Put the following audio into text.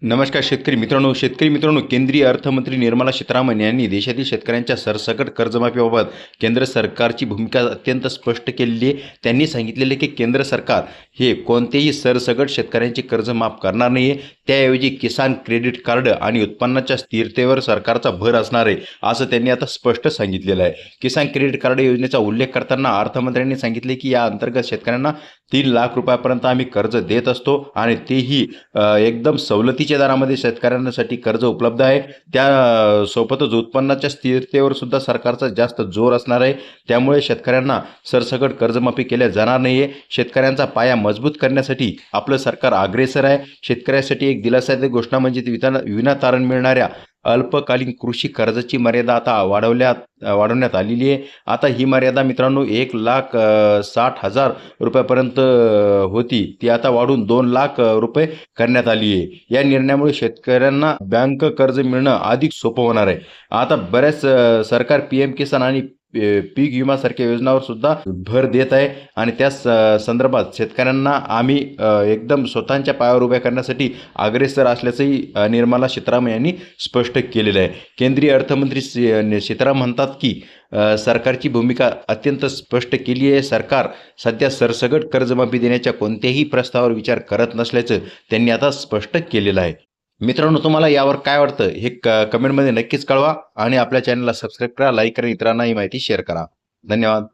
नमस्कार शेतकरी मित्रांनो, केंद्रीय अर्थमंत्री निर्मला सीतारामन यांनी देशातील शेतकऱ्यांच्या सरसकट कर्जमाफीबाबत केंद्र सरकारची भूमिका अत्यंत स्पष्ट केलेली आहे। त्यांनी सांगितलेले की केंद्र सरकार हे कोणतेही सरसकट शेतकऱ्यांचे कर्ज माफ करणार नाही आहे, त्याऐवजी किसान क्रेडिट कार्ड आणि उत्पन्नाच्या स्थिरतेवर सरकारचा भर असणार आहे, असं त्यांनी आता स्पष्ट सांगितलेलं आहे। किसान क्रेडिट कार्ड योजनेचा उल्लेख करताना अर्थमंत्र्यांनी सांगितले की या अंतर्गत शेतकऱ्यांना 3 लाख रुपयापर्यंत आम्ही कर्ज देत असतो आणि तेही एकदम सवलतीच्या दरामध्ये शेतकऱ्यांसाठी कर्ज उपलब्ध आहे। त्या सोबतच उत्पन्नाच्या स्थिरतेवर सुद्धा सरकारचा जास्त जोर असणार आहे, त्यामुळे शेतकऱ्यांना सरसकट कर्जमाफी केल्या जाणार नाही आहे। शेतकऱ्यांचा पाया मजबूत करण्यासाठी आपलं सरकार अग्रेसर आहे। शेतकऱ्यासाठी एक दिलासादायक घोषणा म्हणजे विनातारण मिळणाऱ्या अल्पकालीन कृषी कर्जाची मर्यादा आता वाढवण्यात आलेली आहे। आता ही मर्यादा मित्रांनो 1,60,000 रुपयापर्यंत होती, ती आता वाढून 2 लाख रुपये करण्यात आली आहे। या निर्णयामुळे शेतकऱ्यांना बँक कर्ज मिळणं अधिक सोपं होणार आहे। आता बऱ्याच सरकार PM किसान आणि पीक विमासारख्या योजनांवर सुद्धा भर देत आहे आणि त्या संदर्भात शेतकऱ्यांना आम्ही एकदम स्वतःच्या पायावर उभ्या करण्यासाठी अग्रेसर असल्याचंही निर्मला सीतारामन यांनी स्पष्ट केलेलं आहे। केंद्रीय अर्थमंत्री सीतारामन म्हणतात की सरकारची भूमिका अत्यंत स्पष्ट केली आहे। सरकार सध्या सरसकट कर्जमाफी देण्याच्या कोणत्याही प्रस्तावावर विचार करत नसल्याचं त्यांनी आता स्पष्ट केलेलं आहे। मित्रांनो, तुम्हाला यावर काय वाटतं हे कमेंटमध्ये नक्कीच कळवा आणि आपल्या चॅनलला सबस्क्राईब करा, लाईक करा, इतरांना ही माहिती शेअर करा। धन्यवाद।